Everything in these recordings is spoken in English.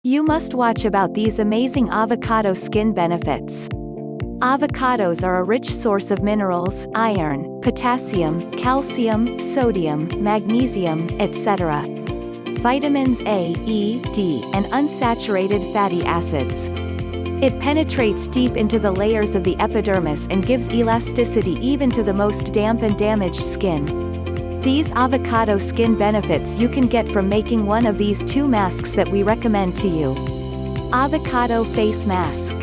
You must watch about these amazing avocado skin benefits. Avocados are a rich source of minerals, iron, potassium, calcium, sodium, magnesium, etc., vitamins A, E, D, and unsaturated fatty acids. It penetrates deep into the layers of the epidermis and gives elasticity even to the most damp and damaged skin. These avocado skin benefits you can get from making one of these two masks that we recommend to you. Avocado Face Mask.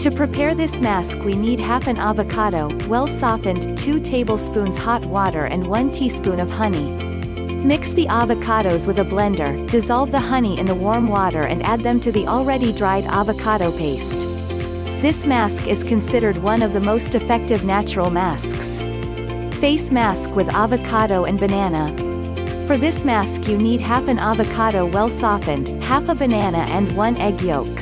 To prepare this mask we need half an avocado, well softened, 2 tablespoons hot water and 1 teaspoon of honey. Mix the avocados with a blender, dissolve the honey in the warm water and add them to the already dried avocado paste. This mask is considered one of the most effective natural masks. Face mask with avocado and banana. For this mask you need half an avocado well softened, half a banana and 1 egg yolk.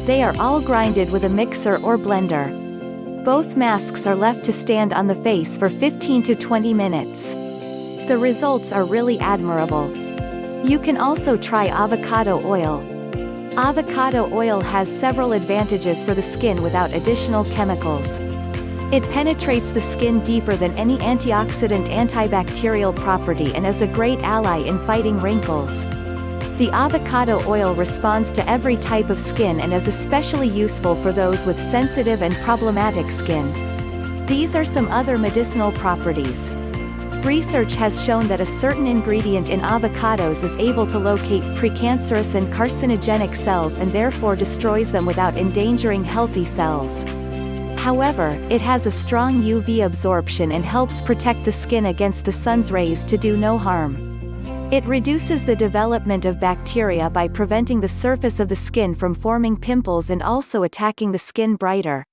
They are all grinded with a mixer or blender. Both masks are left to stand on the face for 15 to 20 minutes. The results are really admirable. You can also try avocado oil. Avocado oil has several advantages for the skin without additional chemicals. It penetrates the skin deeper than any antioxidant antibacterial property and is a great ally in fighting wrinkles. The avocado oil responds to every type of skin and is especially useful for those with sensitive and problematic skin. These are some other medicinal properties. Research has shown that a certain ingredient in avocados is able to locate precancerous and carcinogenic cells and therefore destroys them without endangering healthy cells. However, it has a strong UV absorption and helps protect the skin against the sun's rays to do no harm. It reduces the development of bacteria by preventing the surface of the skin from forming pimples and also attacking the skin brighter.